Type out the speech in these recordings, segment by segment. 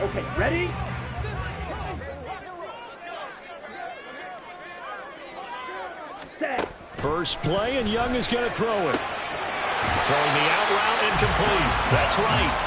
Okay, ready? Set. First play, and Young is going to throw it. Throwing the out route incomplete. That's right.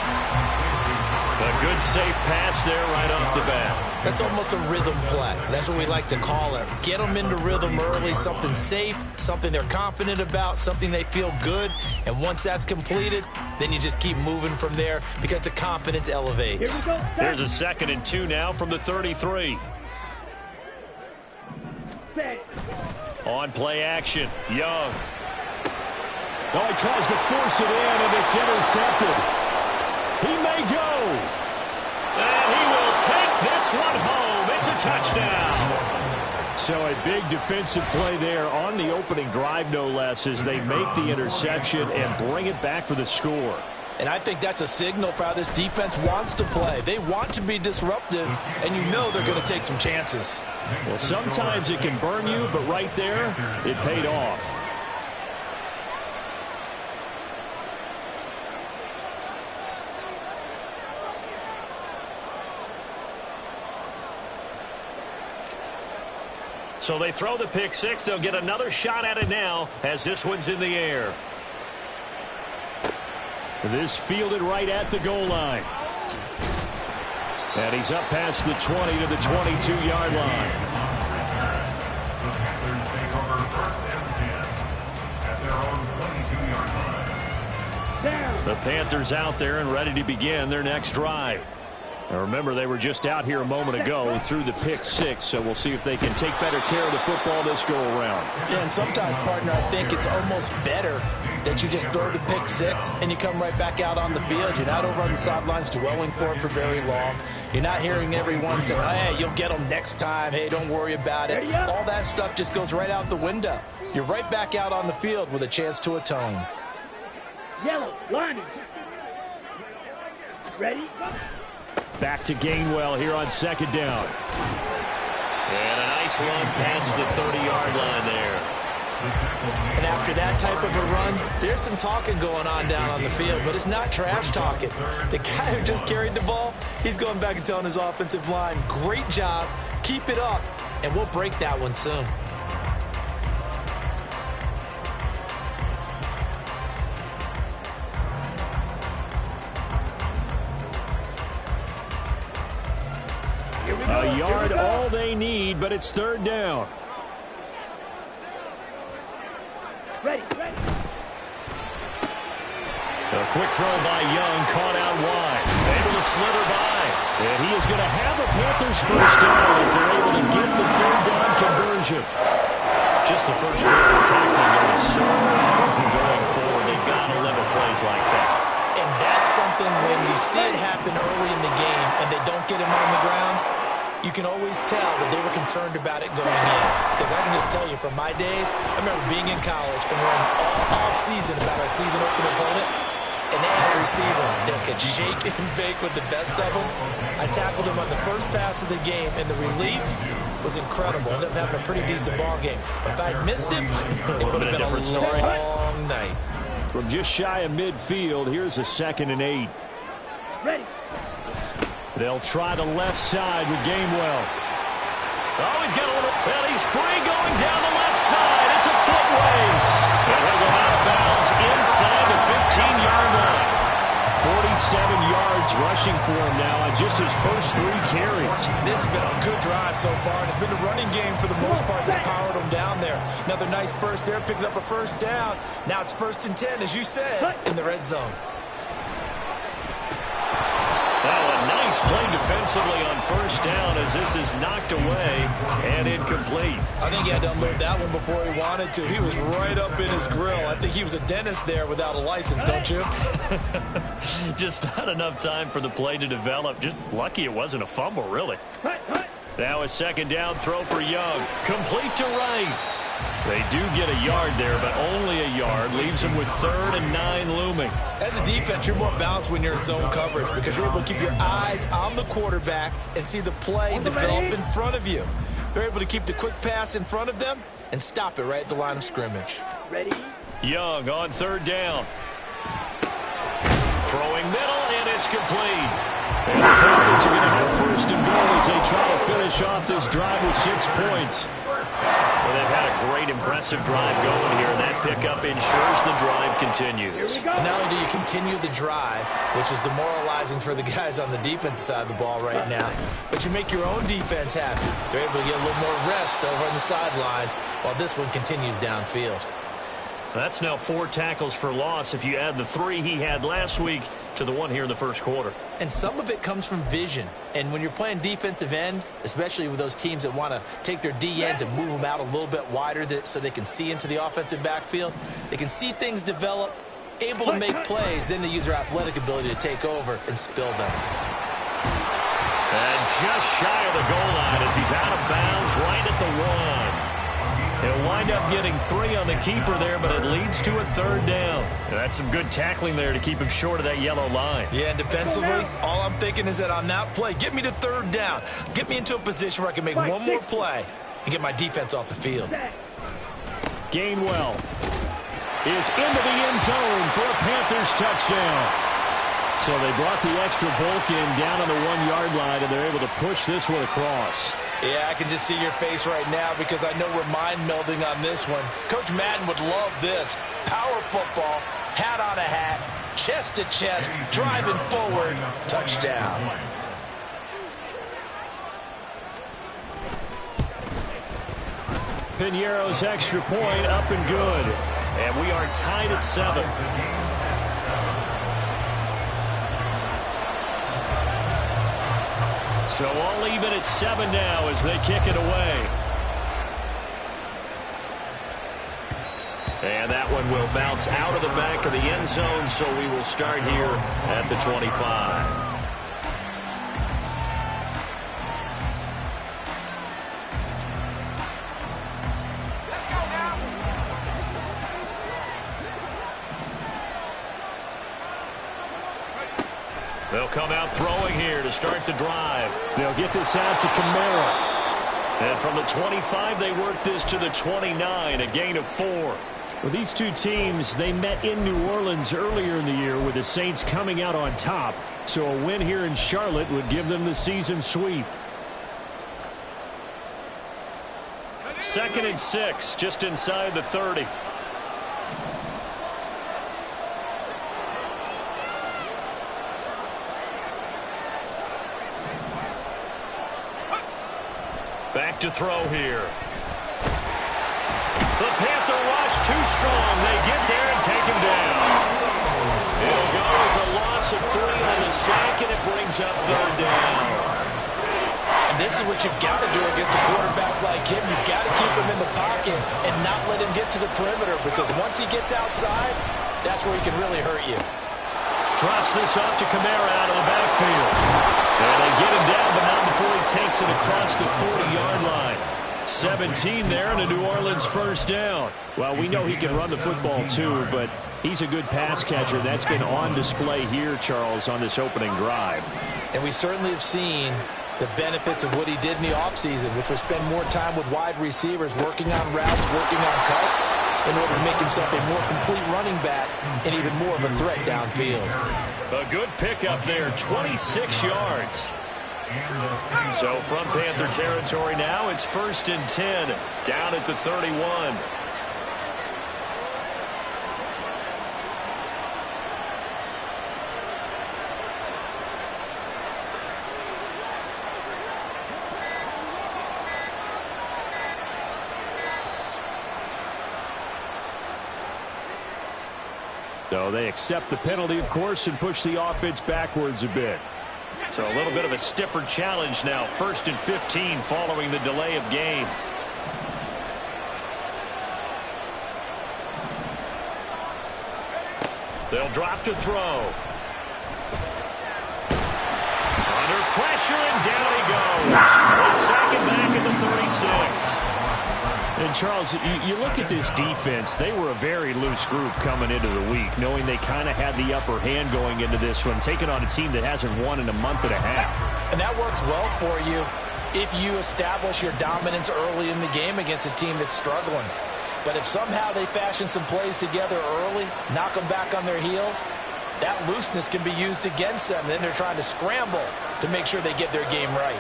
A good safe pass there right off the bat. That's almost a rhythm play. That's what we like to call it. Get them into rhythm early, something safe, something they're confident about, something they feel good. And once that's completed, then you just keep moving from there because the confidence elevates. Here we go. There's a 2nd and 2 now from the 33. Set. On play action, Young. Oh, he tries to force it in, and it's intercepted. He may go. And he will take this one home. It's a touchdown. So a big defensive play there on the opening drive, no less, as they make the interception and bring it back for the score. And I think that's a signal for how this defense wants to play. They want to be disruptive, and you know they're going to take some chances. Well, sometimes it can burn you, but right there, it paid off. So they throw the pick six. They'll get another shot at it now as this one's in the air. This fielded right at the goal line. And he's up past the 20 to the 22-yard line. The Panthers out there and ready to begin their next drive. Now remember, they were just out here a moment ago through the pick six, so we'll see if they can take better care of the football this go-around. Yeah, and sometimes, partner, I think it's almost better that you just throw the pick six and you come right back out on the field. You're not over on the sidelines dwelling for it for very long. You're not hearing everyone say, hey, you'll get them next time. Hey, don't worry about it. All that stuff just goes right out the window. You're right back out on the field with a chance to atone. Yellow, lining. Ready? Back to Gainwell here on 2nd down. And a nice run past the 30-yard line there. And after that type of a run, there's some talking going on down on the field, but it's not trash talking. The guy who just carried the ball, he's going back and telling his offensive line, great job, keep it up, and we'll break that one soon. A yard all they need, but it's 3rd down. Ready, ready. A quick throw by Young, caught out wide. Able to slither by. And he is going to have a Panthers first down as they're able to get the 3rd down conversion. Just the first quarter tackling there is so important going forward. They've got to limit plays like that. And that's something when you see it happen early in the game and they don't get him on the ground, you can always tell that they were concerned about it going in. Because I can just tell you from my days, I remember being in college and worrying all off-season about our season-opening opponent, and they had a receiver that could shake and bake with the best of them. I tackled him on the first pass of the game, and the relief was incredible. Ended up having a pretty decent ball game. But if I'd missed him, it would have been a long night. From just shy of midfield, here's a 2nd and 8. Ready. They'll try the left side with Gainwell. Oh, he's got a little, well, he's free going down the left side. It's a foot race. And he'll go out of bounds inside the 15-yard line. 47 yards rushing for him now on just his first 3 carries. This has been a good drive so far, and it's been the running game for the most part that's powered them down there. Another nice burst there, picking up a first down. Now it's 1st and 10, as you said, in the red zone. A nice play defensively on first down as this is knocked away and incomplete. I think he had to unload that one before he wanted to. He was right up in his grill. I think he was a dentist there without a license, don't you? Just not enough time for the play to develop. Just lucky it wasn't a fumble, really. Now a 2nd down throw for Young. Complete to right. They do get a yard there, but only a yard. Leaves them with 3rd and 9 looming. As a defense, you're more balanced when you're in zone coverage because you're able to keep your eyes on the quarterback and see the play develop in front of you. They're able to keep the quick pass in front of them and stop it right at the line of scrimmage. Ready. Young on 3rd down. Throwing middle, and it's complete. And the Panthers are going to as they try to finish off this drive with 6 points. Well, they've had a great, impressive drive going here, and that pickup ensures the drive continues. And not only do you continue the drive, which is demoralizing for the guys on the defensive side of the ball right now, but you make your own defense happy. They're able to get a little more rest over on the sidelines while this one continues downfield. That's now 4 tackles for loss if you add the 3 he had last week to the 1 here in the first quarter. And some of it comes from vision. And when you're playing defensive end, especially with those teams that want to take their D ends and move them out a little bit wider so they can see into the offensive backfield, they can see things develop, able to make plays, then they use their athletic ability to take over and spill them. And just shy of the goal line as he's out of bounds right at the 1. He'll wind up getting 3 on the keeper there, but it leads to a 3rd down. That's some good tackling there to keep him short of that yellow line. Yeah, and defensively, all I'm thinking is that on that play, get me to 3rd down. Get me into a position where I can make one more play and get my defense off the field. Gainwell is into the end zone for a Panthers touchdown. So they brought the extra bulk in down on the 1-yard line, and they're able to push this one across. Yeah, I can just see your face right now because I know we're mind melding on this one. Coach Madden would love this. Power football, hat on a hat, chest to chest, driving forward, touchdown. Piñeiro's extra point up and good. And we are tied at 7. So all even at 7 now as they kick it away. And that one will bounce out of the back of the end zone, so we will start here at the 25. They'll come out throwing here to start the drive. They'll get this out to Kamara. And from the 25, they work this to the 29, a gain of 4. Well, these two teams, they met in New Orleans earlier in the year with the Saints coming out on top. So a win here in Charlotte would give them the season sweep. 2nd and 6, just inside the 30. Back to throw here. The Panther rush too strong. They get there and take him down. It'll go as a loss of 3 on the sack, and it brings up 3rd down. And this is what you've got to do against a quarterback like him. You've got to keep him in the pocket and not let him get to the perimeter, because once he gets outside, that's where he can really hurt you. Drops this off to Kamara out of the backfield. And they get him down, but not before he takes it across the 40-yard line. 17 there and a New Orleans 1st down. Well, we know he can run the football too, but he's a good pass catcher. That's been on display here, Charles, on this opening drive. And we certainly have seen the benefits of what he did in the offseason, which was spend more time with wide receivers, working on routes, working on cuts, in order to make himself a more complete running back and even more of a threat downfield. A good pickup there, 26 yards. So from Panther territory now, it's 1st and 10, down at the 31. So they accept the penalty, of course, and push the offense backwards a bit. So a little bit of a stiffer challenge now. 1st and 15 following the delay of game. They'll drop to throw. Under pressure, and down he goes. They sack him back at the 36. And, Charles, you look at this defense, they were a very loose group coming into the week, knowing they kind of had the upper hand going into this one, taking on a team that hasn't won in a month and a half. And that works well for you if you establish your dominance early in the game against a team that's struggling. But if somehow they fashion some plays together early, knock them back on their heels, that looseness can be used against them. Then they're trying to scramble to make sure they get their game right.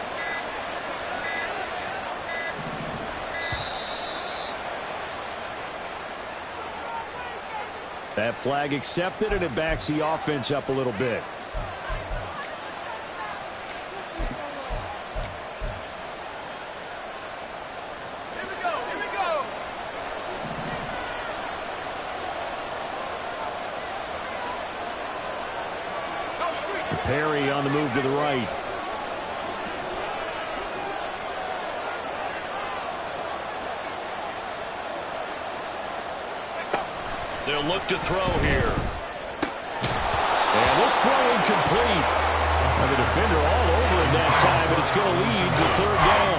That flag accepted, and it backs the offense up a little bit. Perry on the move to the right. They'll look to throw here. And this throw incomplete. And the defender all over it that time, but it's going to lead to third down.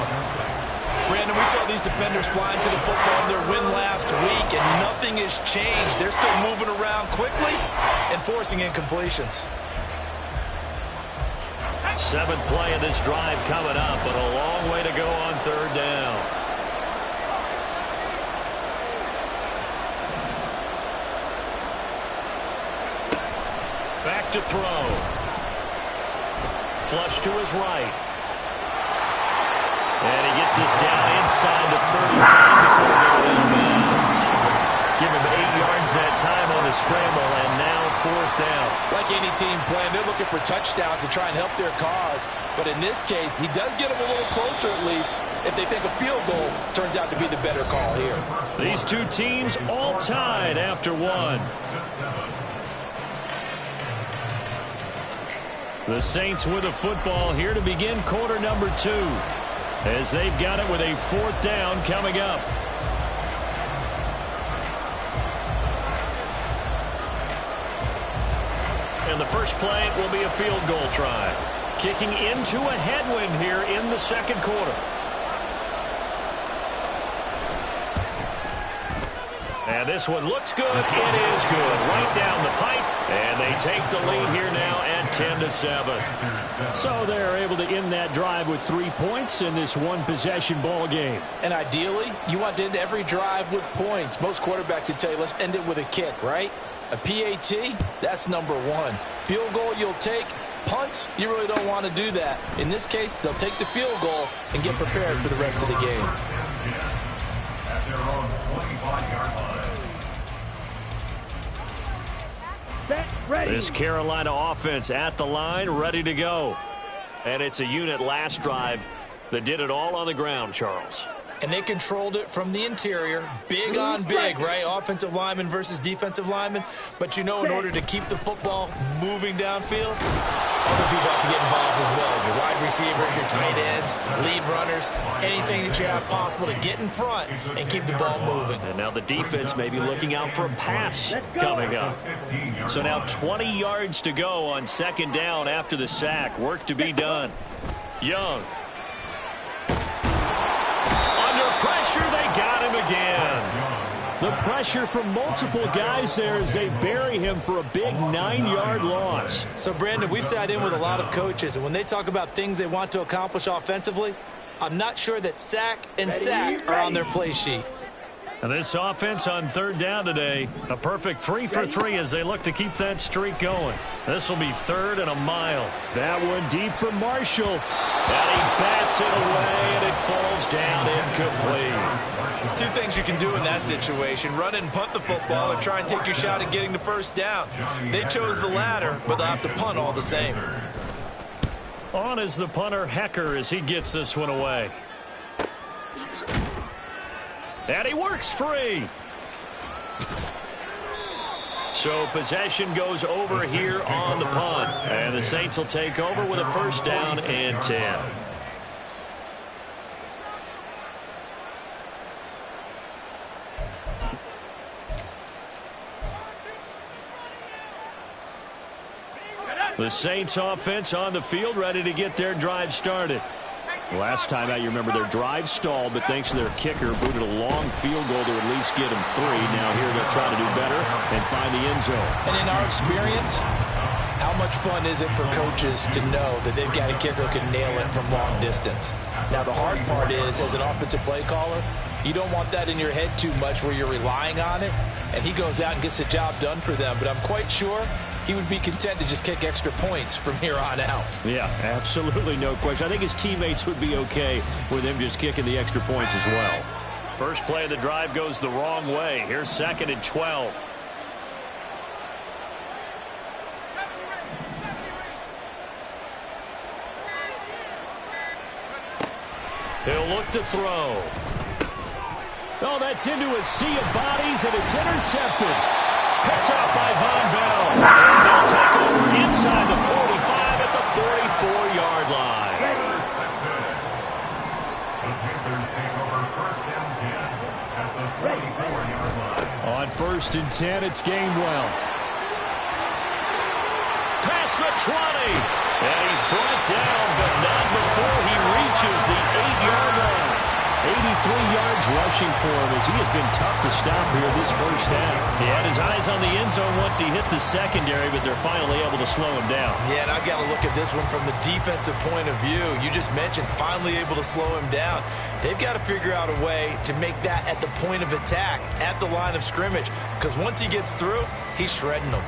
Brandon, we saw these defenders flying to the football in their win last week, and nothing has changed. They're still moving around quickly and forcing incompletions. 7th play of this drive coming up, but a long way to go on third down. Back to throw. Flush to his right. And he gets this down inside the 35 before going out of bounds. Give him 8 yards that time on the scramble, and now 4th down. Like any team playing, they're looking for touchdowns to try and help their cause. But in this case, he does get them a little closer at least if they think a field goal turns out to be the better call here. These two teams all tied after one. The Saints with a football here to begin quarter number 2, as they've got it with a 4th down coming up. And the first play will be a field goal try. Kicking into a headwind here in the second quarter. And this one looks good. It is good. Right down the pipe. And they take the lead here now at 10-7. So they're able to end that drive with 3 points in this one-possession ball game. And ideally, you want to end every drive with points. Most quarterbacks would tell you, let's end it with a kick, right? A PAT, that's number 1. Field goal you'll take. Punts, you really don't want to do that. In this case, they'll take the field goal and get prepared for the rest of the game. At their own 25-yard line. Set, ready. This Carolina offense at the line, ready to go. And it's a unit last drive that did it all on the ground, Charles. And they controlled it from the interior, big on big, right? Offensive lineman versus defensive lineman. But you know, in order to keep the football moving downfield, other people have to get involved as well. Your wide receivers, your tight ends, lead runners, anything that you have possible to get in front and keep the ball moving. And now the defense may be looking out for a pass coming up. So now 20 yards to go on 2nd down after the sack. Work to be done. Young. Pressure, they got him again. The pressure from multiple guys there as they bury him for a big 9-yard loss. So, Brandon, we sat in with a lot of coaches, and when they talk about things they want to accomplish offensively, I'm not sure that sack and sack are on their play sheet. And this offense on 3rd down today, a perfect 3 for 3 as they look to keep that streak going. This will be 3rd and a mile. That one deep for Marshall. And he bats it away, and it falls down incomplete. 2 things you can do in that situation: run and punt the football, or try and take your shot at getting the first down. They chose the latter, but they'll have to punt all the same. On is the punter, Hecker, as he gets this one away. And he works free. So possession goes over here on the punt. And the Saints will take over with a 1st down and 10. The Saints offense on the field, ready to get their drive started. Last time out, you remember their drive stalled, but thanks to their kicker, booted a long field goal to at least get them 3. Now here they're trying to do better and find the end zone. And in our experience, how much fun is it for coaches to know that they've got a kicker who can nail it from long distance? Now, the hard part is, as an offensive play caller, you don't want that in your head too much where you're relying on it, and he goes out and gets the job done for them. But I'm quite sure he would be content to just kick extra points from here on out. Yeah, absolutely no question. I think his teammates would be okay with him just kicking the extra points as well. First play of the drive goes the wrong way. Here's 2nd and 12. He'll look to throw. Oh, that's into a sea of bodies, and it's intercepted. Picked up by Von Bell. And they'll take over inside the 45 at the 44-yard line. The Panthers take over first and 10 at the 44-yard line. On first and 10, it's Gainwell. Past the 20. And he's brought down, but not before he reaches the 8-yard line. 83 yards rushing for him as he has been tough to stop here this first half. He had his eyes on the end zone once he hit the secondary, but they're finally able to slow him down. Yeah, and I've got to look at this one from the defensive point of view. You just mentioned finally able to slow him down. They've got to figure out a way to make that at the point of attack, at the line of scrimmage, because once he gets through, he's shredding them.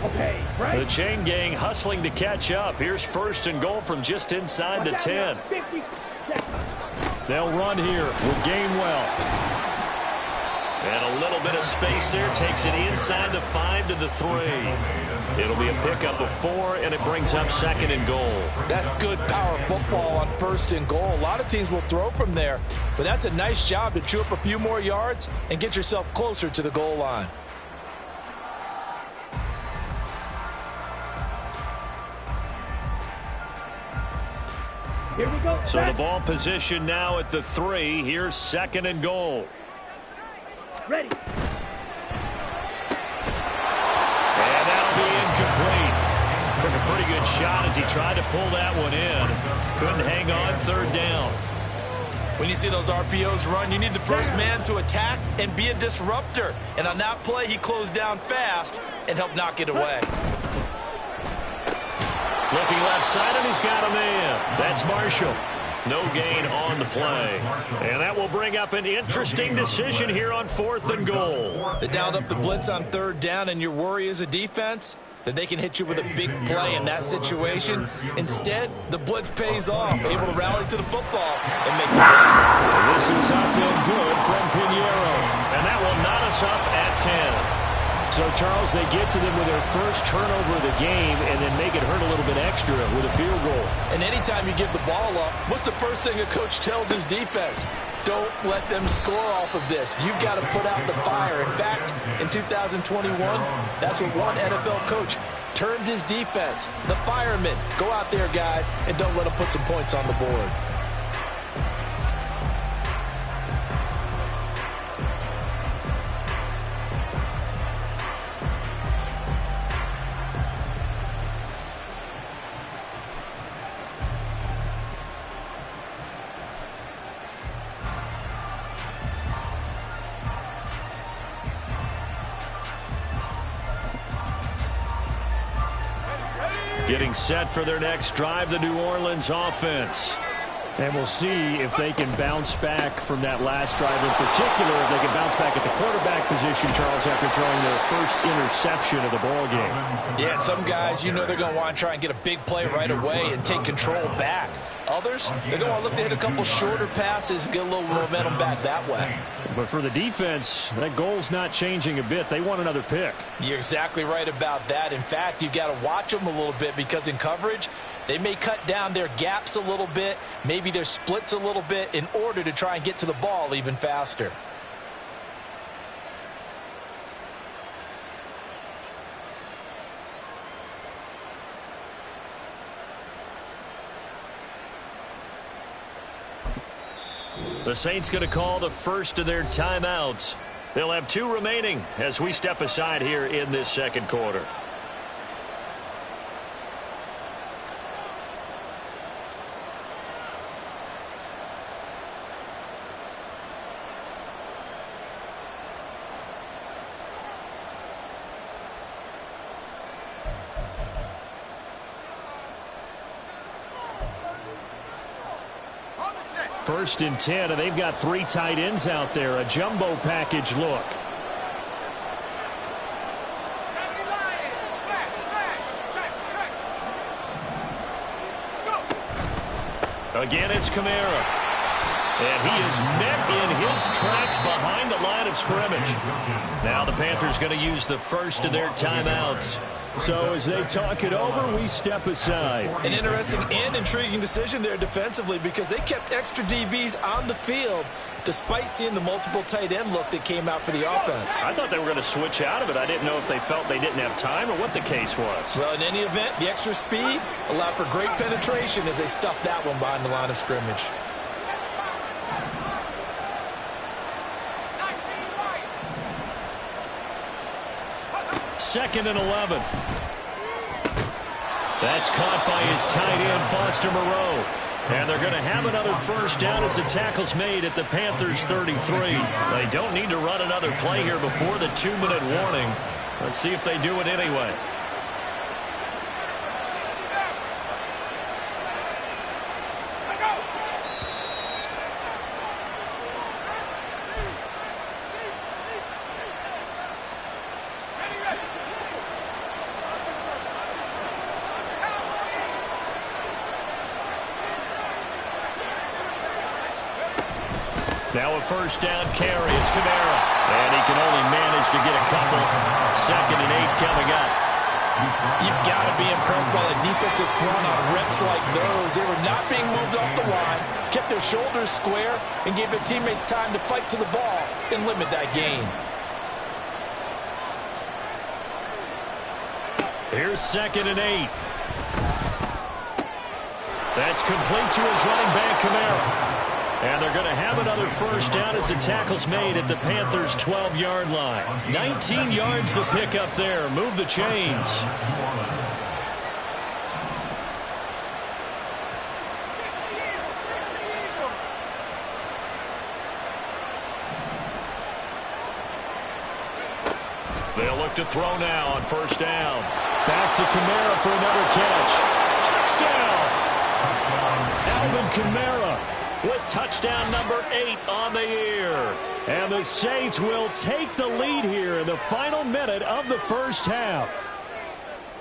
Okay, right. The chain gang hustling to catch up. Here's first and goal from just inside the 10. 50 seconds. They'll run here with Gainwell. And a little bit of space there. Takes it inside the 5 to the 3. It'll be a pickup of 4, and it brings up second and goal. That's good power football on first and goal. A lot of teams will throw from there, but that's a nice job to chew up a few more yards and get yourself closer to the goal line. Here we go. So the ball position now at the 3. Here's second and goal. Ready. And that'll be incomplete. Took a pretty good shot as he tried to pull that one in. Couldn't hang on third down. When you see those RPOs run, you need the first man to attack and be a disruptor. And on that play, he closed down fast and helped knock it away. Looking left side, and he's got a man. That's Marshall. No gain on the play. And that will bring up an interesting decision here on fourth and goal. They dialed up the blitz on third down, and your worry as a defense that they can hit you with a big play in that situation. Instead, the blitz pays off, able to rally to the football and make the play. This is up and good from Pinheiro. And that will knot us up at 10. So, Charles, they get to them with their first turnover of the game and then make it hurt a little bit extra with a field goal. And anytime you give the ball up, what's the first thing a coach tells his defense? Don't let them score off of this. You've got to put out the fire. In fact, in 2021, that's what one NFL coach termed his defense. The firemen. Go out there, guys, and don't let them put some points on the board. Getting set for their next drive, the New Orleans offense. And we'll see if they can bounce back from that last drive in particular, if they can bounce back at the quarterback position, Charles, after throwing their first interception of the ball game. Yeah, and some guys, you know they're going to want to try and get a big play right away and take control back. Others, they're going to look to hit a couple shorter passes and get a little momentum back that way. But for the defense, that goal's not changing a bit. They want another pick. You're exactly right about that. In fact, you've got to watch them a little bit because in coverage, they may cut down their gaps a little bit, maybe their splits a little bit in order to try and get to the ball even faster. The Saints going to call the first of their timeouts. They'll have 2 remaining as we step aside here in this second quarter. First and 10, and they've got 3 tight ends out there. A jumbo package look. Again, it's Kamara. And he is met in his tracks behind the line of scrimmage. Now the Panthers going to use the first of their timeouts. So as they talk it over, we step aside. An interesting and intriguing decision there defensively because they kept extra DBs on the field despite seeing the multiple tight end look that came out for the offense. I thought they were going to switch out of it. I didn't know if they felt they didn't have time or what the case was. Well, in any event, the extra speed allowed for great penetration as they stuffed that one behind the line of scrimmage. Second and 11. That's caught by his tight end, Foster Moreau. And they're going to have another first down as the tackle's made at the Panthers' 33. They don't need to run another play here before the 2-minute warning. Let's see if they do it anyway. Now a first down carry. It's Kamara. And he can only manage to get a couple. 2nd and 8 coming up. You've got to be impressed by the defensive front on reps like those. They were not being moved off the line, kept their shoulders square, and gave their teammates time to fight to the ball and limit that gain. Here's 2nd and 8. That's complete to his running back, Kamara. And they're going to have another first down as the tackle's made at the Panthers' 12-yard line. 19 yards the pick up there. Move the chains. They'll look to throw now on first down. Back to Kamara for another catch. Touchdown! Alvin Kamara with touchdown number 8 on the year. And the Saints will take the lead here in the final minute of the first half.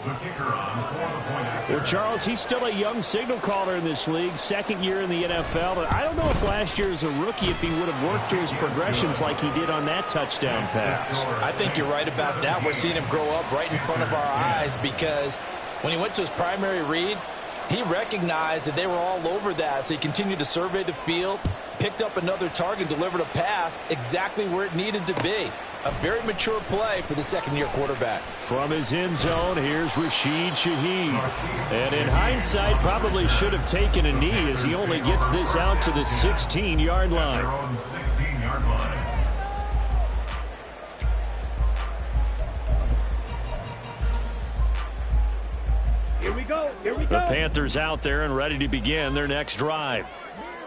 The kicker on for the point after. Well, Charles, he's still a young signal caller in this league, 2nd year in the NFL. But I don't know if last year as a rookie, if he would have worked through his progressions like he did on that touchdown pass. I think you're right about that. We're seeing him grow up right in front of our eyes because when he went to his primary read, he recognized that they were all over that, so he continued to survey the field, picked up another target, delivered a pass exactly where it needed to be. A very mature play for the 2nd-year quarterback. From his end zone, here's Rashid Shaheed. And in hindsight, probably should have taken a knee as he only gets this out to the 16-yard line. Their own 16-yard line. Here we go. Here we The go. Panthers out there and ready to begin their next drive.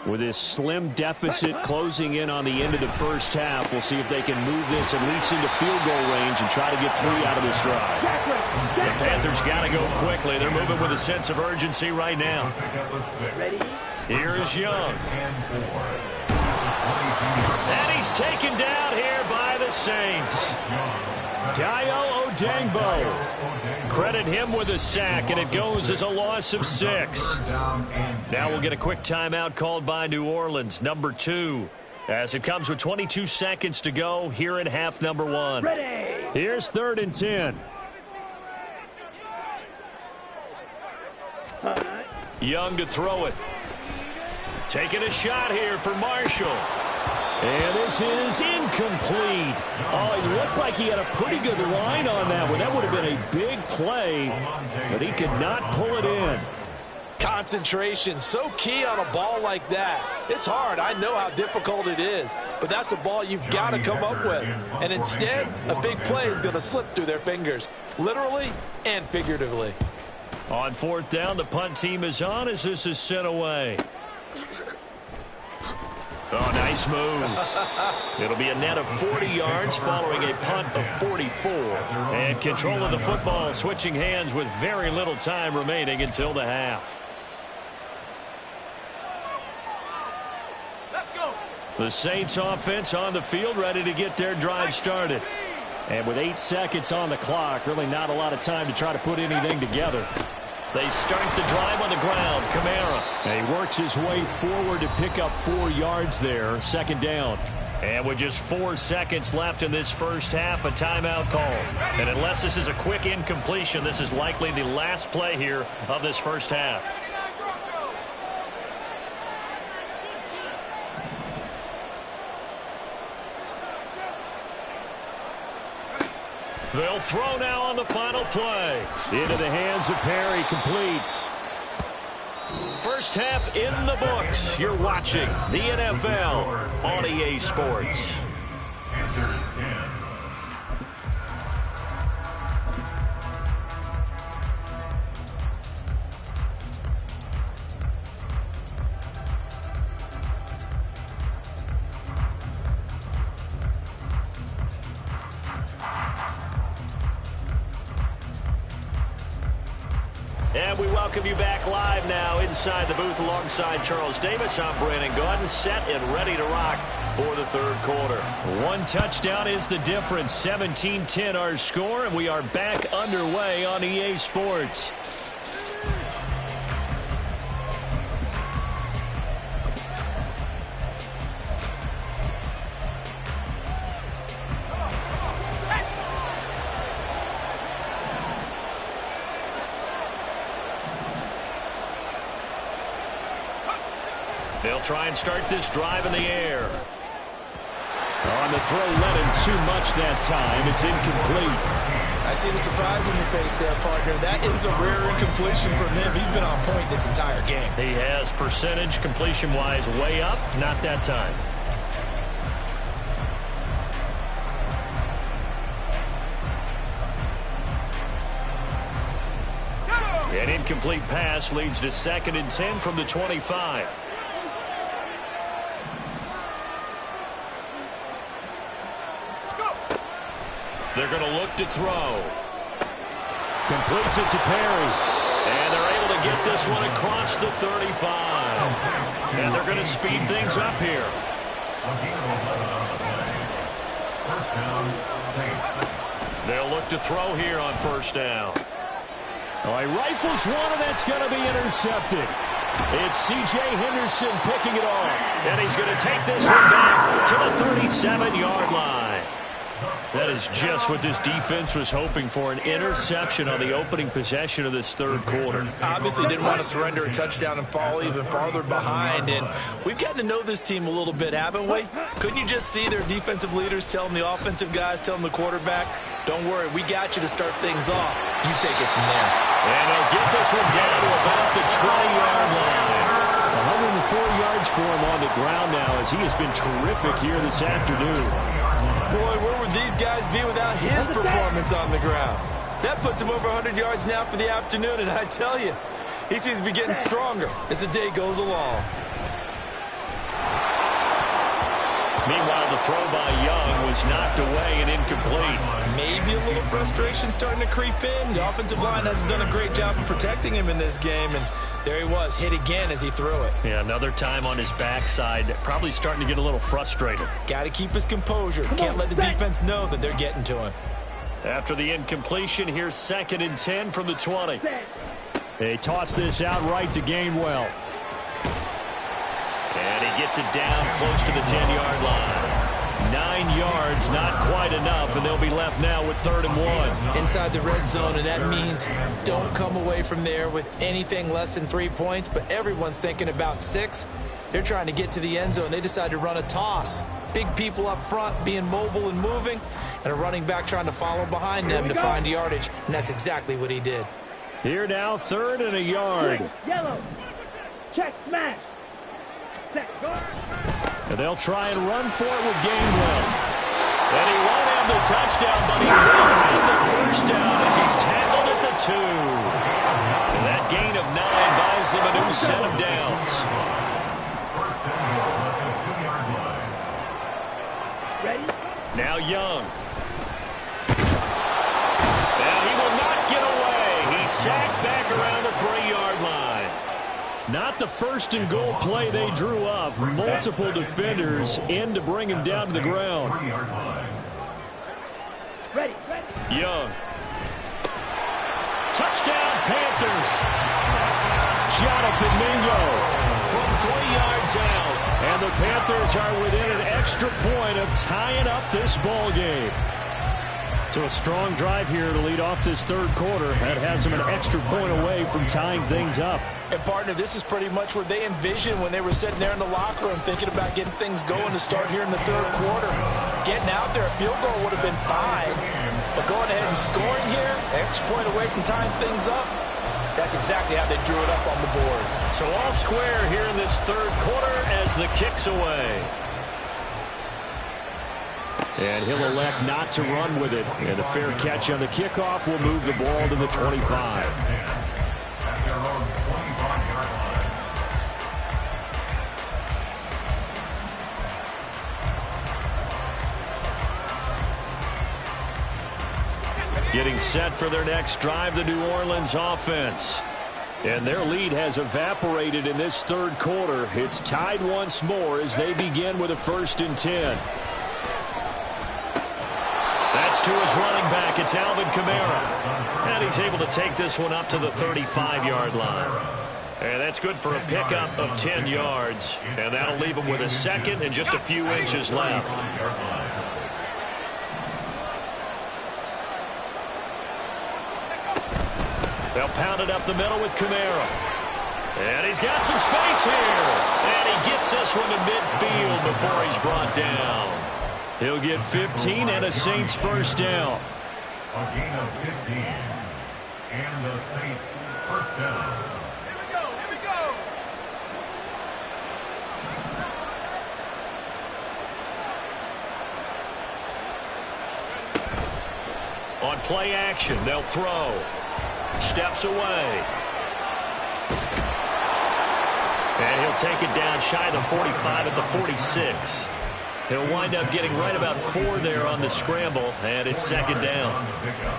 With this slim deficit closing in on the end of the first half, we'll see if they can move this at least into field goal range and try to get 3 out of this drive. The Panthers got to go quickly. They're moving with a sense of urgency right now. Ready? Here is Young. And he's taken down here by the Saints. Dio Odangbo. Credit him with a sack, and it goes as a loss of 6. Now we'll get a quick timeout called by New Orleans, number 2, as it comes with 22 seconds to go here in half number 1. Ready? Here's 3rd and 10. Young to throw it. Taking a shot here for Marshall. And this is incomplete. Oh, he looked like he had a pretty good line on that one. That would have been a big play, but he could not pull it in. Concentration, so key on a ball like that. It's hard. I know how difficult it is, but that's a ball you've got to come up with. And instead, a big play is going to slip through their fingers, literally and figuratively. On 4th down, the punt team is on as this is sent away. Oh, nice move. It'll be a net of 40 yards following a punt of 44. And control of the football switching hands with very little time remaining until the half. Let's go. The Saints offense on the field ready to get their drive started. And with 8 seconds on the clock, really not a lot of time to try to put anything together. They start the drive on the ground. Kamara. And he works his way forward to pick up 4 yards there. Second down. And with just 4 seconds left in this first half, a timeout call. And unless this is a quick incompletion, this is likely the last play here of this first half. They'll throw now on the final play. Into the hands of Perry, complete. First half in the books. You're watching the NFL on EA Sports. Panthers 10. And we welcome you back live now inside the booth alongside Charles Davis. I'm Brandon Gaudin, set and ready to rock for the third quarter. 1 touchdown is the difference. 17-10 our score, and we are back underway on EA Sports. They'll try and start this drive in the air. On the throw, led him too much that time. It's incomplete. I see the surprise in your face there, partner. That is a rare incompletion from him. He's been on point this entire game. He has percentage completion-wise way up, not that time. An incomplete pass leads to 2nd and 10 from the 25. They're going to look to throw. Completes it to Perry. And they're able to get this one across the 35. And they're going to speed things up here. First down, Saints. They'll look to throw here on first down. Oh, he rifles one, and that's going to be intercepted. It's C.J. Henderson picking it off. And he's going to take this one back to the 37-yard line. That is just what this defense was hoping for, an interception on the opening possession of this third quarter. Obviously didn't want to surrender a touchdown and fall even farther behind. And we've gotten to know this team a little bit, haven't we? Couldn't you just see their defensive leaders telling the offensive guys, telling the quarterback, don't worry, we got you to start things off. You take it from there. And they'll get this one down to about the 20-yard line. 104 yards for him on the ground now as he has been terrific here this afternoon. Boy, where would these guys be without his performance on the ground? That puts him over 100 yards now for the afternoon, and I tell you, he seems to be getting stronger as the day goes along. Meanwhile, the throw by Young was knocked away and incomplete. Maybe a little frustration starting to creep in. The offensive line hasn't done a great job of protecting him in this game, and there he was, hit again as he threw it. Yeah, another time on his backside, probably starting to get a little frustrated. Got to keep his composure. Can't let the defense know that they're getting to him. After the incompletion, here's 2nd and 10 from the 20. They toss this out right to Gainwell. And he gets it down close to the 10-yard line. 9 yards, not quite enough, and they'll be left now with 3rd and 1. Inside the red zone, and that means don't come away from there with anything less than 3 points, but everyone's thinking about 6. They're trying to get to the end zone. They decide to run a toss. Big people up front being mobile and moving, and a running back trying to follow behind them to find yardage, and that's exactly what he did. Here now, 3rd and a yard. Yellow. Check, smash. Set, guard. And they'll try and run for it with Gainwell. And he won't have the touchdown, but he will have the first down as he's tackled at the 2. And that gain of 9 buys them a new set of downs. First down at the 2-yard line. Ready? Now Young. And he will not get away. He's sacked back around the 3-yard line. Not the first and goal play they drew up. Multiple defenders in to bring him down to the ground. 3-yard line. Ready. Young. Touchdown, Panthers. off, and Mingo from 3 yards out. And the Panthers are within an extra point of tying up this ball game. So a strong drive here to lead off this third quarter. That has them an extra point away from tying things up. And, partner, this is pretty much what they envisioned when they were sitting there in the locker room thinking about getting things going to start here in the third quarter. Getting out there, a field goal would have been fine. But going ahead and scoring here, extra point away from tying things up, that's exactly how they drew it up on the board. So all square here in this third quarter as the kick's away. And he'll elect not to run with it. And a fair catch on the kickoff will move the ball to the 25. Getting set for their next drive, the New Orleans offense. And their lead has evaporated in this third quarter. It's tied once more as they begin with a 1st and 10. That's to his running back. It's Alvin Kamara. And he's able to take this one up to the 35-yard line. And that's good for a pickup of 10 yards. And that'll leave him with a second and just a few inches left. They'll pound it up the middle with Kamara. And he's got some space here. And he gets this one to midfield before he's brought down. He'll get 15 and a Saints 1st down. A gain of 15. And the Saints 1st down. Here we go. On play action, they'll throw. Steps away. And he'll take it down shy of the 45 at the 46. He'll wind up getting right about 4 there on the scramble, and it's 2nd down.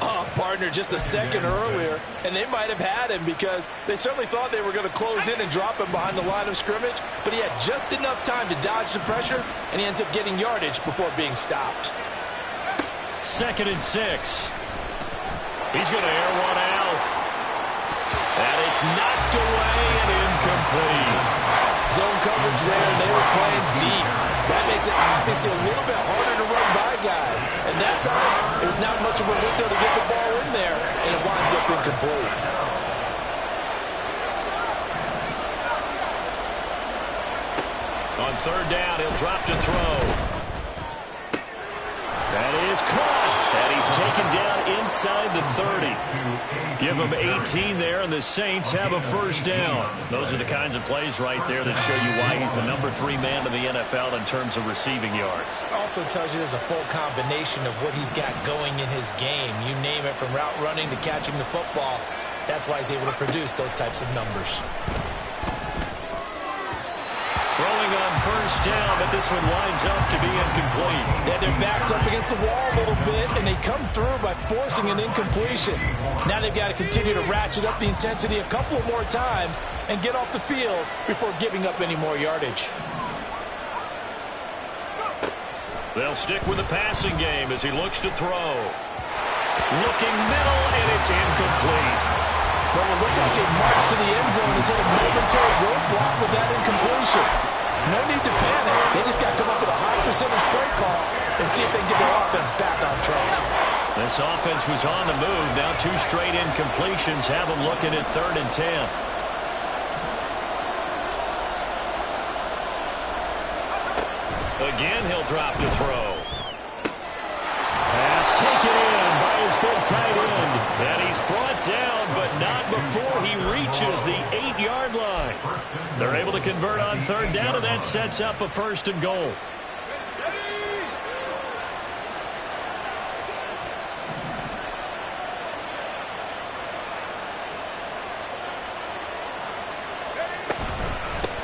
Oh, partner, just a second earlier, and they might have had him because they certainly thought they were going to close in and drop him behind the line of scrimmage, but he had just enough time to dodge the pressure, and he ends up getting yardage before being stopped. 2nd and 6. He's going to air one out. And it's knocked away and incomplete. Zone coverage there, and they were playing deep. That makes it obviously a little bit harder to run by guys. And that time, there's not much of a window to get the ball in there, and it winds up incomplete. On 3rd down, he'll drop to throw. That is caught. And he's taken down inside the 30. Give him 18 there, and the Saints have a 1st down. Those are the kinds of plays right there that show you why he's the number 3 man in the NFL in terms of receiving yards. Also tells you there's a full combination of what he's got going in his game. You name it, from route running to catching the football. That's why he's able to produce those types of numbers. Throwing on 1st down, but this one winds up to be incomplete. Yeah, their back's up against the wall a little bit, and they come through by forcing an incompletion. Now they've got to continue to ratchet up the intensity a couple of more times and get off the field before giving up any more yardage. They'll stick with the passing game as he looks to throw. Looking middle, and it's incomplete. Well, it looked like they marched to the end zone and hit a momentary roadblock with that incompletion. No need to panic. They just got to come up with a high percentage play call and see if they can get their offense back on track. This offense was on the move. Now 2 straight incompletions have them looking at 3rd and 10. Again, he'll drop to throw. Pass taken in by his big tight end. And he's brought down, but not before he reaches the 8-yard line. They're able to convert on 3rd down, and that sets up a 1st and goal.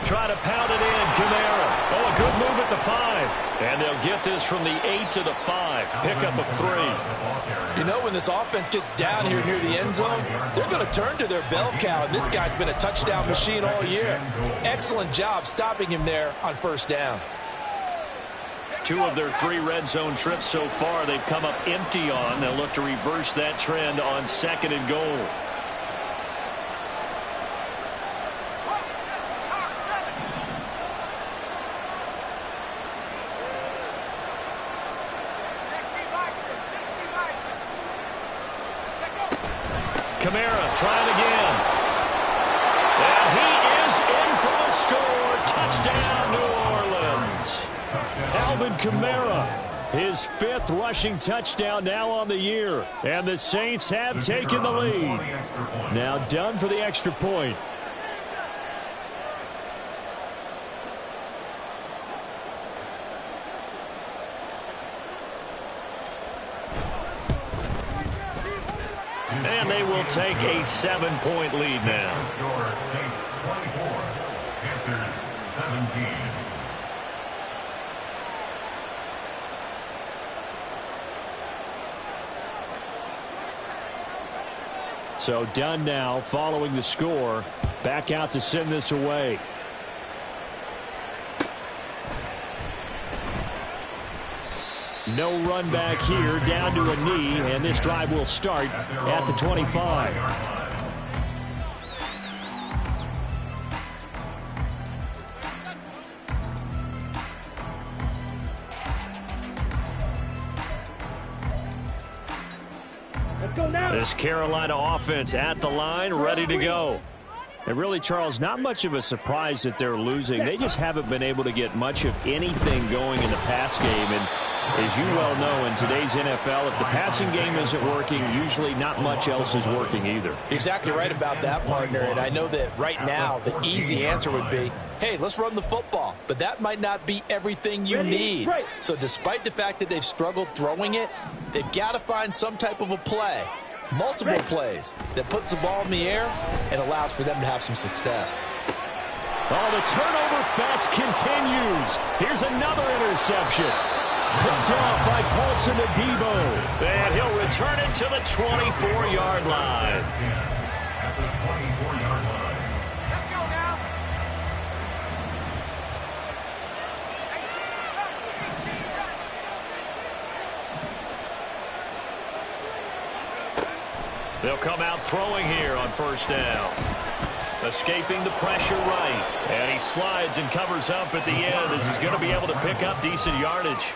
Try to pound it in, Kamara. Oh, a good move at the 5. And they'll get this from the 8 to the 5. Pickup of 3. You know, when this offense gets down here near the end zone, they're going to turn to their bell cow, and this guy's been a touchdown machine all year. Excellent job stopping him there on 1st down. 2 of their 3 red zone trips so far they've come up empty on. They'll look to reverse that trend on 2nd and goal. Kamara trying again. And he is in for the score. Touchdown, New Orleans. Alvin Kamara, his 5th rushing touchdown now on the year. And the Saints have taken the lead. Now done for the extra point. And they will take a 7-point lead now. Score Saints 24, Panthers 17. So done now following the score. Back out to send this away. No run back here, down to a knee, and this drive will start at the 25. This Carolina offense at the line, ready to go. And really, Charles, not much of a surprise that they're losing. They just haven't been able to get much of anything going in the pass game. And as you well know, in today's NFL, if the passing game isn't working, usually not much else is working either. Exactly right about that, partner. And I know that right now the easy answer would be, hey, let's run the football. But that might not be everything you need. So despite the fact that they've struggled throwing it, they've got to find some type of a play, multiple plays, that puts the ball in the air and allows for them to have some success. Oh, the turnover fest continues. Here's another interception. Picked up by Paulson Adebo. And he'll return it to the 24-yard line. At the 24-yard line. Let's go now. 18. They'll come out throwing here on first down. Escaping the pressure right. And he slides and covers up at the end as he's going to be able to pick up decent yardage.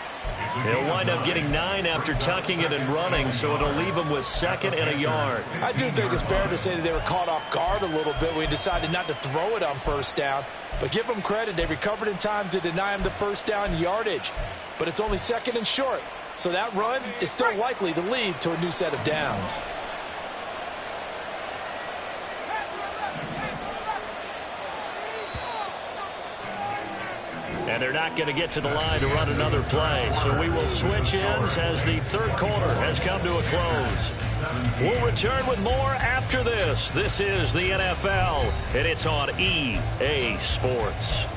He'll wind up getting 9 after tucking it and running, so it'll leave him with 2nd and a yard. I do think it's fair to say that they were caught off guard a little bit when he decided not to throw it on first down. But give them credit, they recovered in time to deny him the first down yardage. But it's only 2nd and short, so that run is still likely to lead to a new set of downs. And they're not going to get to the line to run another play. So we will switch ends as the third quarter has come to a close. We'll return with more after this. This is the NFL, and it's on EA Sports.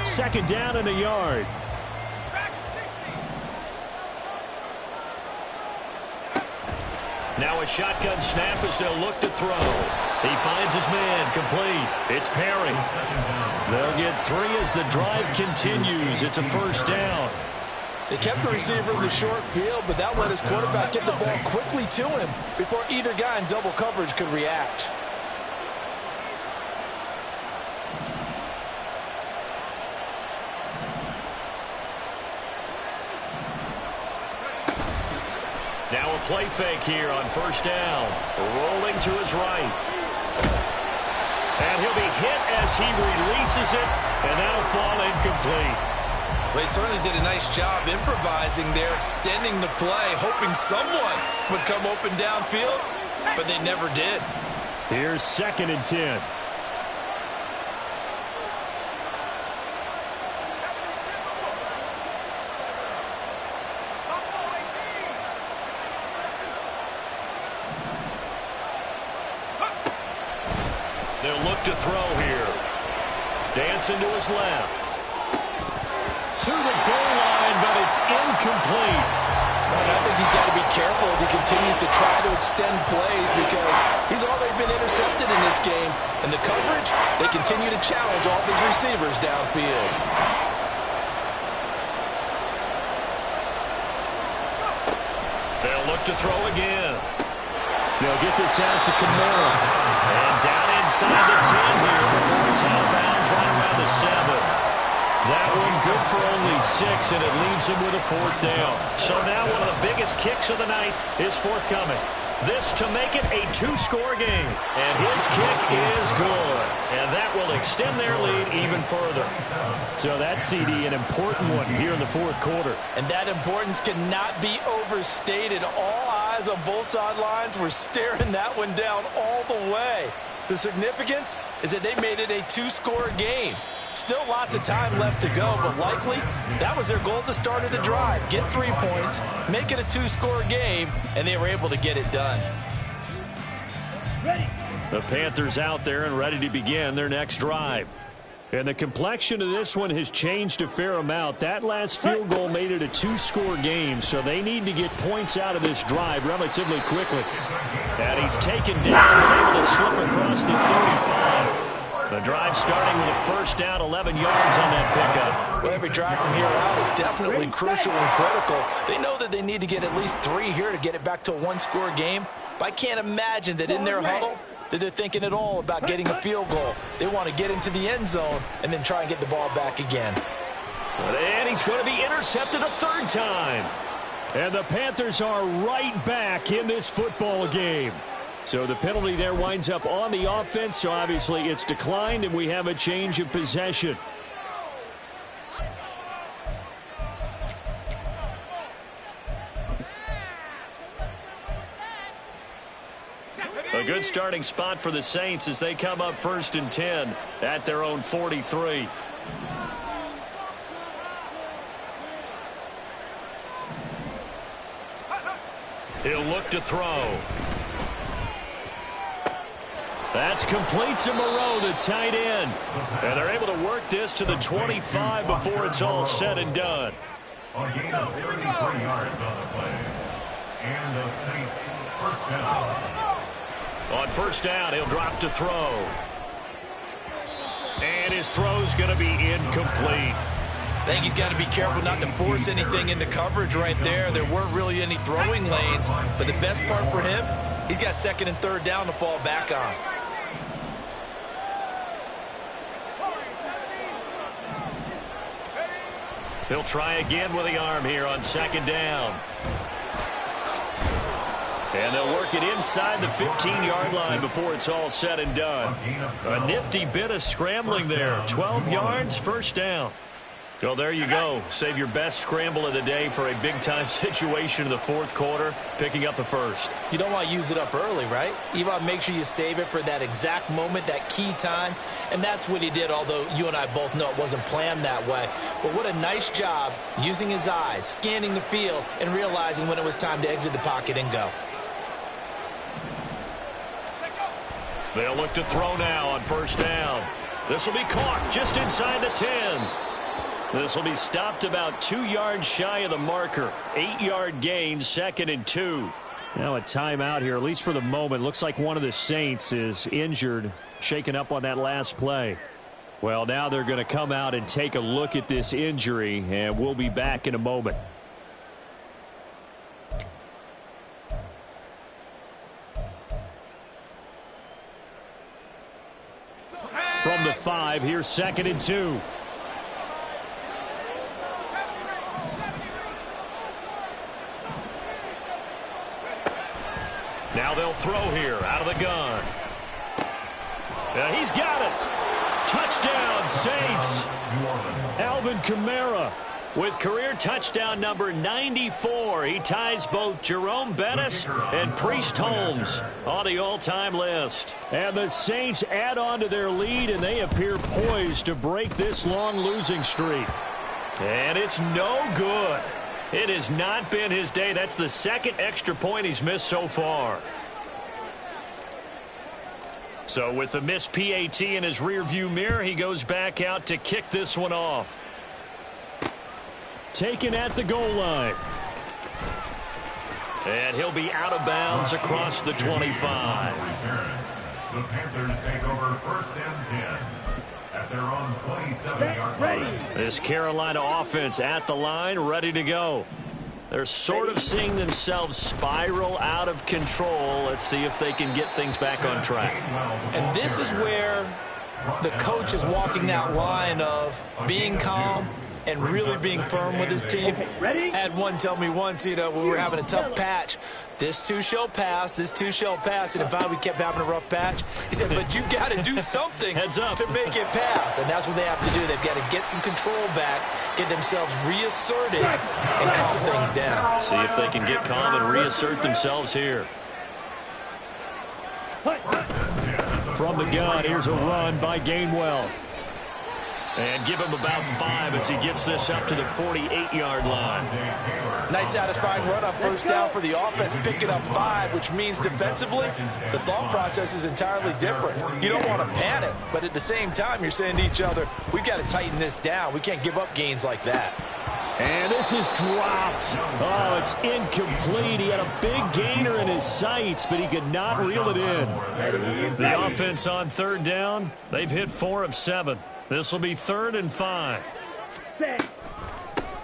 Second down and a yard. Back 60. Now a shotgun snap as they'll look to throw. He finds his man complete. It's Perry. They'll get 3 as the drive continues. It's a first down. They kept the receiver in the short field, but that let his quarterback get the ball quickly to him before either guy in double coverage could react. Now a play fake here on first down. Rolling to his right. And he'll be hit as he releases it, and that'll fall incomplete. They certainly did a nice job improvising there, extending the play, hoping someone would come open downfield, but they never did. Here's 2nd and 10. They'll look to throw here. Dancing to his left. To the goal line, but it's incomplete. And I think he's got to be careful as he continues to try to extend plays because he's already been intercepted in this game. And the coverage, they continue to challenge all of his receivers downfield. look to throw again. They'll get this out to Kamara. And down inside the 10 here before it's out of bounds right around the 7. That one good for only 6, and it leaves him with a 4th down. So now one of the biggest kicks of the night is forthcoming. This to make it a 2-score game. And his kick is good. And that will extend their lead even further. So that's, CD, an important one here in the 4th quarter. And that importance cannot be overstated. All eyes on both sidelines were staring that one down all the way. The significance is that they made it a 2-score game. Still lots of time left to go, but likely that was their goal at the start of the drive. Get 3 points, make it a 2-score game, and they were able to get it done. The Panthers out there and ready to begin their next drive. And the complexion of this one has changed a fair amount. That last field goal made it a 2-score game, so they need to get points out of this drive relatively quickly. And he's taken down and able to slip across the 35. The drive starting with a 1st down, 11 yards on that pickup. Well, every drive from here out is definitely crucial and critical. They know that they need to get at least 3 here to get it back to a 1-score game. But I can't imagine that in their huddle that they're thinking at all about getting a field goal. They want to get into the end zone and then try and get the ball back again. And he's going to be intercepted a 3rd time. And the Panthers are right back in this football game. So the penalty there winds up on the offense, so obviously it's declined, and we have a change of possession. A good starting spot for the Saints as they come up 1st and 10 at their own 43. He'll look to throw. That's complete to Moreau, the tight end. And they're able to work this to the 25 before it's all said and done. A gain of 33 yards on the play. And the Saints 1st down. On 1st down, he'll drop to throw. And his throw's going to be incomplete. I think he's got to be careful not to force anything into coverage right there. There weren't really any throwing lanes, but the best part for him, he's got 2nd and 3rd down to fall back on. He'll try again with the arm here on 2nd down. And they'll work it inside the 15-yard line before it's all said and done. A nifty bit of scrambling there. 12 yards, 1st down. Well, there you go. Save your best scramble of the day for a big-time situation in the 4th quarter, picking up the 1st. You don't want to use it up early, right? You want to make sure you save it for that exact moment, that key time. And that's what he did, although you and I both know it wasn't planned that way. But what a nice job using his eyes, scanning the field, and realizing when it was time to exit the pocket and go. They'll look to throw now on 1st down. This will be caught just inside the 10. This will be stopped about 2 yards shy of the marker. 8-yard gain, 2nd and 2. Now a timeout here, at least for the moment. Looks like one of the Saints is injured, shaken up on that last play. Well, now they're going to come out and take a look at this injury, and we'll be back in a moment. From the 5, here's 2nd and 2. Now they'll throw here out of the gun. He's got it. Touchdown, Saints. Alvin Kamara with career touchdown number 94. He ties both Jerome Bettis and Priest Holmes on the all-time list. And the Saints add on to their lead, and they appear poised to break this long losing streak. And it's no good. It has not been his day. That's the 2nd extra point he's missed so far. So with the missed PAT in his rearview mirror, he goes back out to kick this one off. Taken at the goal line. And he'll be out of bounds across the 25. The Panthers take over 1st and 10 at their own 27-yard line. This Carolina offense at the line, ready to go. They're sort of seeing themselves spiral out of control. Let's see if they can get things back on track. And this is where the coach is walking that line of being calm and really being firm with his team. I had one tell me once, when we were having a tough patch, this too shall pass, this too shall pass, and finally we kept having a rough patch. He said, but you got to do something to make it pass, and that's what they have to do. They've got to get some control back, get themselves reasserted, and calm things down. See if they can get calm and reassert themselves here. From the gun, here's a run by Gainwell. And give him about 5 as he gets this up to the 48-yard line. Nice satisfying run on first down for the offense, picking up 5, which means defensively, the thought process is entirely different. You don't want to panic, but at the same time, you're saying to each other, we've got to tighten this down. We can't give up gains like that. And this is dropped. Oh, it's incomplete. He had a big gainer in his sights, but he could not reel it in. The offense on third down, they've hit 4 of 7. This will be 3rd and 5.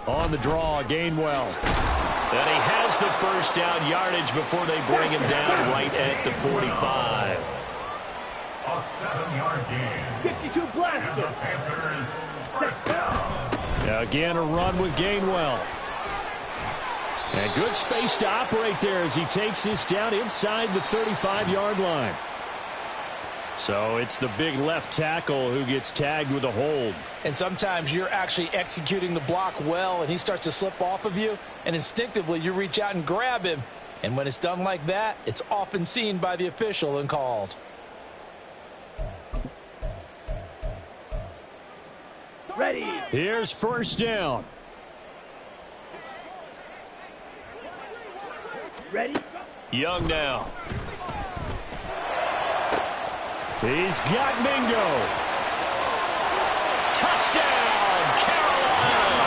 On the draw, Gainwell. And he has the first down yardage before they bring him down right at the 45. A 7-yard gain. 52 blaster. And the Panthers first down. Again, a run with Gainwell. And good space to operate there as he takes this down inside the 35-yard line. So it's the big left tackle who gets tagged with a hold. And sometimes you're actually executing the block well, and he starts to slip off of you, and instinctively you reach out and grab him. And when it's done like that, it's often seen by the official and called. Ready. Here's first down. Ready. Young now. He's got Mingo. Touchdown, Carolina.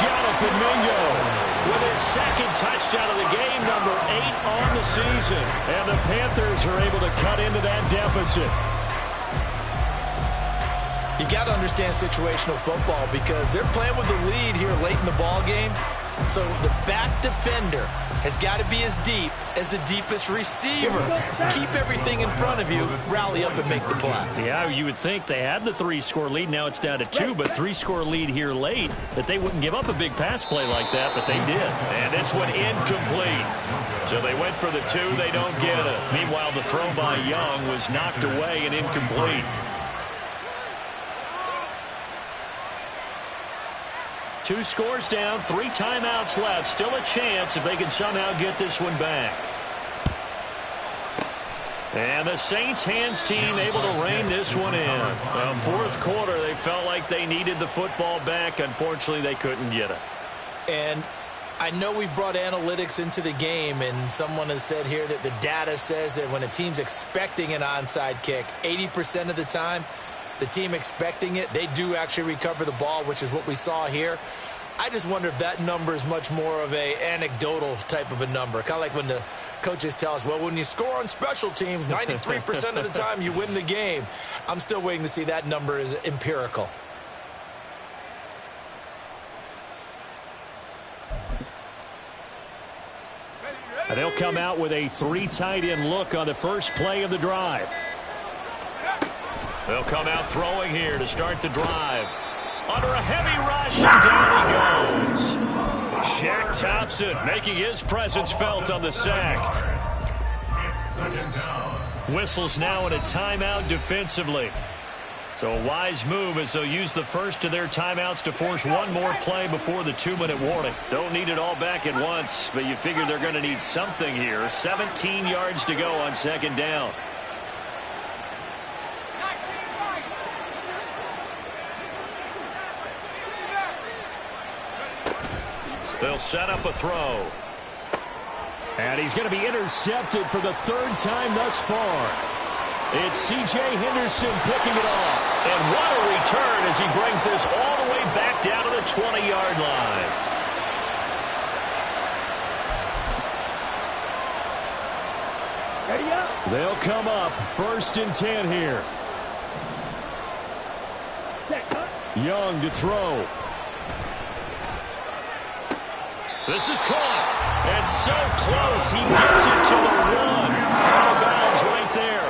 Jonathan Mingo With his second touchdown of the game, number 8 on the season. And the Panthers are able to cut into that deficit. You got to understand situational football because they're playing with the lead here late in the ball game. So the back defender has got to be as deep as the deepest receiver. Keep everything in front of you, rally up and make the play. Yeah, you would think they had the 3-score lead. Now it's down to 2, but 3-score lead here late, that they wouldn't give up a big pass play like that, but they did. And this one incomplete. So they went for the 2, they don't get it. Meanwhile, the throw by Young was knocked away and incomplete. 2 scores down, 3 timeouts left. Still a chance if they can somehow get this one back. And the Saints hands team able to rein this one in. Well, fourth quarter, they felt like they needed the football back. Unfortunately, they couldn't get it. And I know we brought analytics into the game, and someone has said here that the data says that when a team's expecting an onside kick, 80% of the time, the team expecting it, they do actually recover the ball, which is what we saw here. I just wonder if that number is much more of a anecdotal type of a number. Kind of like when the coaches tell us, well, when you score on special teams, 93% of the time you win the game. I'm still waiting to see that number is empirical. And they'll come out with a 3 tight end look on the first play of the drive. They'll come out throwing here to start the drive. Under a heavy rush, and down he goes. Shaq Thompson making his presence felt on the sack. Second down. Whistles now in a timeout defensively. So a wise move as they'll use the first of their timeouts to force one more play before the 2-minute warning. Don't need it all back at once, but you figure they're going to need something here. 17 yards to go on second down. They'll set up a throw. And he's going to be intercepted for the 3rd time thus far. It's C.J. Henderson picking it off. And what a return as he brings this all the way back down to the 20-yard line. Ready up. They'll come up 1st and 10 here. Young to throw. This is caught. And so close, he gets it to the 1. Out of bounds right there.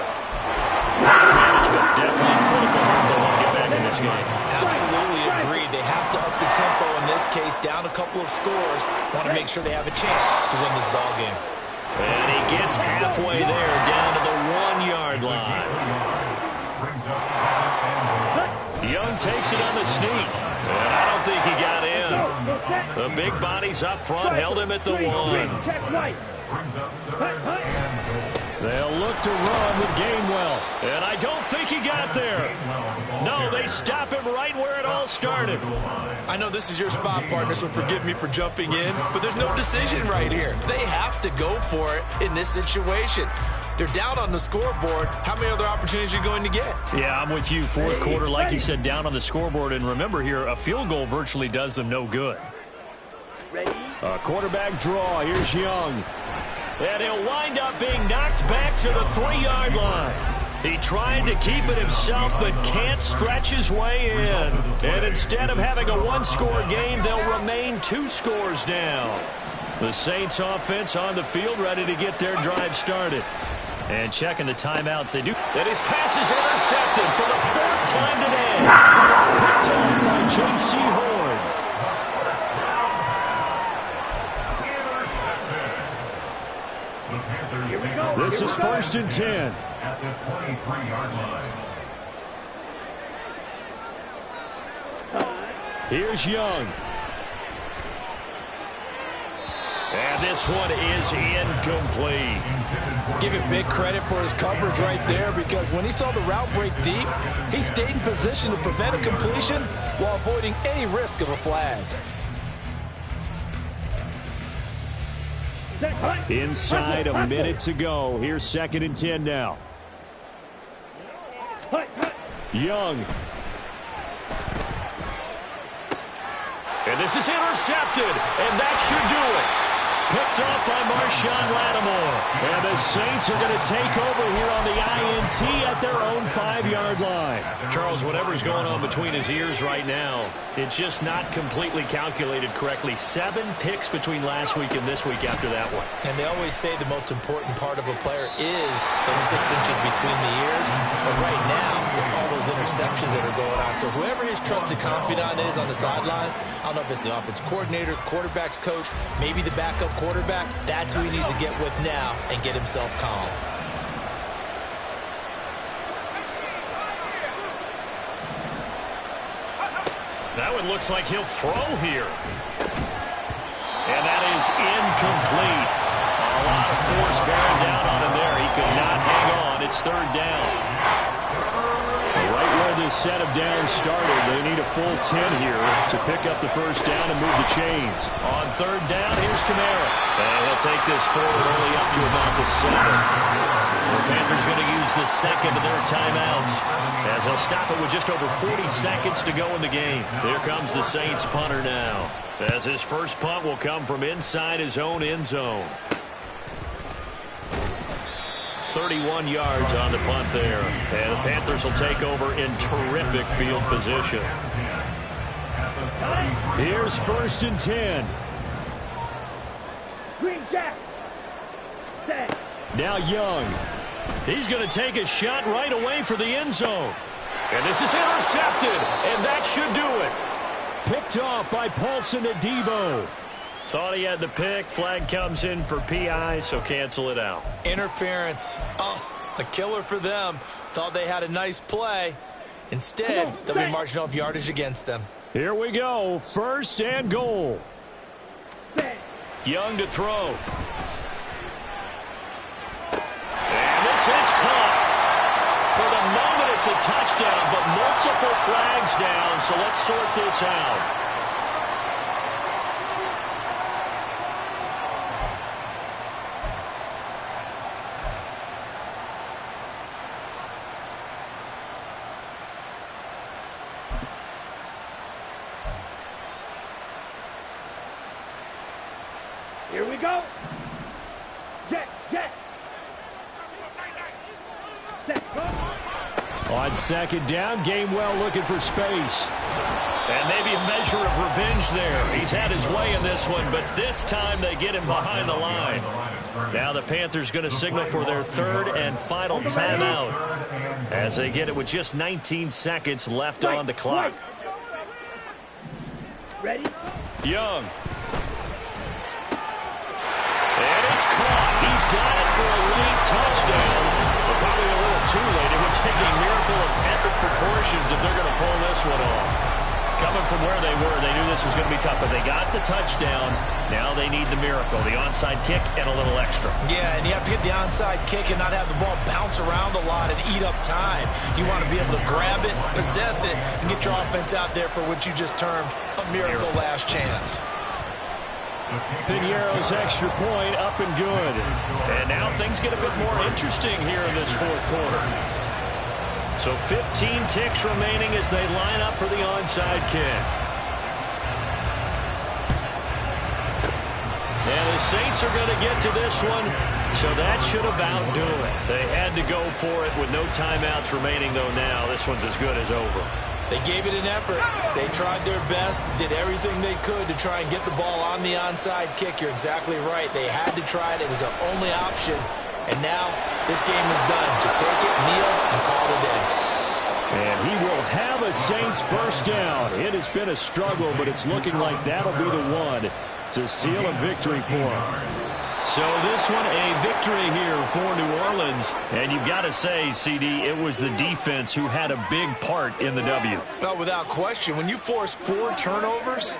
Management definitely critical if they want to get back in this game. Absolutely agreed. They have to up the tempo in this case, down a couple of scores. Want to make sure they have a chance to win this ball game. And he gets halfway there, down to the 1-yard line. Young takes it on the sneak. And I don't think he got in. The big bodies up front held him at the 1. They'll look to run with Gainwell. And I don't think he got there. No, they stop him right where it all started. I know this is your spot, partner, so forgive me for jumping in, but there's no decision right here. They have to go for it in this situation. They're down on the scoreboard. How many other opportunities are you going to get? Yeah, I'm with you. Fourth quarter, like you said, down on the scoreboard. And remember here, a field goal virtually does them no good. A quarterback draw. Here's Young. And he'll wind up being knocked back to the 3-yard line. He tried to keep it himself, but can't stretch his way in. And instead of having a 1-score game, they'll remain 2 scores down. The Saints offense on the field, ready to get their drive started. And checking the timeouts, they do. And his pass is intercepted for the 4th time today. Picked off by J.C. Horn. Here we go. This is 1st and 10. At the 23-yard line. Here's Young. And this one is incomplete. Give him big credit for his coverage right there, because when he saw the route break deep, he stayed in position to prevent a completion while avoiding any risk of a flag. Inside a minute to go. Here's 2nd and 10 now. Young. And this is intercepted, and that should do it. Picked off by Marshawn Lattimore. And the Saints are going to take over here on the INT at their own 5-yard line. Charles, whatever's going on between his ears right now, it's just not completely calculated correctly. 7 picks between last week and this week after that one. And they always say the most important part of a player is those 6 inches between the ears. But right now, it's all those interceptions that are going on. So whoever his trusted confidant is on the sidelines, I don't know if it's the offensive coordinator, the quarterback's coach, maybe the backup quarterback, that's who he needs to get with now and get himself calm. That one looks like he'll throw here. And that is incomplete. A lot of force bearing down on him there. He could not hang on. It's 3rd down. Right where this set of downs started, they need a full 10 here to pick up the 1st down and move the chains. On 3rd down, here's Kamara. And he'll take this forward only up to about the 7. The Panthers going to use the 2nd of their timeouts, as they'll stop it with just over 40 seconds to go in the game. Here comes the Saints punter now, as his first punt will come from inside his own end zone. 31 yards on the punt there. And the Panthers will take over in terrific field position. Here's 1st and 10. Green Jack. Set. Now Young. He's going to take a shot right away for the end zone. And this is intercepted, and that should do it. Picked off by Paulson Adebo. Thought he had the pick. Flag comes in for PI, so cancel it out. Interference. Oh, a killer for them. Thought they had a nice play. Instead, they'll be marching off yardage against them. Here we go. 1st and goal. Young to throw. And this is caught. For the moment, it's a touchdown, but multiple flags down, so let's sort this out. Here we go. Jet. Set. Go. On 2nd down, Gainwell looking for space. And maybe a measure of revenge there. He's had his way in this one, but this time they get him behind the line. Now the Panthers going to signal for their third and final timeout as they get it with just 19 seconds left on the clock. Ready? Young. And it's caught. He's got it for a late touchdown. But probably a little too late. It would take a miracle of epic proportions if they're going to pull this one off. Coming from where they were, they knew this was going to be tough, but they got the touchdown. Now they need the miracle, the onside kick and a little extra. Yeah, and you have to get the onside kick and not have the ball bounce around a lot and eat up time. You want to be able to grab it, possess it, and get your offense out there for what you just termed a miracle last chance. Piñeiro's extra point up and good. And now things get a bit more interesting here in this fourth quarter. So 15 ticks remaining as they line up for the onside kick. And the Saints are going to get to this one, so that should about do it. They had to go for it with no timeouts remaining, though now this one's as good as over. They gave it an effort. They tried their best, did everything they could to try and get the ball on the onside kick. You're exactly right. They had to try it. It was their only option. And now this game is done. Just take it, kneel, and call it a day. And he will have a Saints first down. It has been a struggle, but it's looking like that'll be the one to seal a victory for him. So this one, a victory here for New Orleans. And you've got to say, CD, it was the defense who had a big part in the W. Well, without question, when you force 4 turnovers,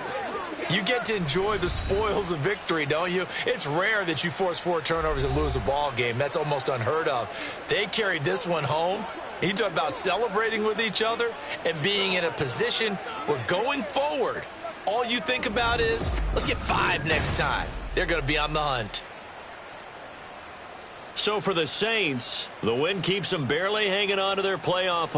you get to enjoy the spoils of victory, don't you? It's rare that you force 4 turnovers and lose a ball game. That's almost unheard of. They carried this one home. You talk about celebrating with each other and being in a position where going forward, all you think about is, let's get 5 next time. They're going to be on the hunt. So for the Saints, the win keeps them barely hanging on to their playoff hopes.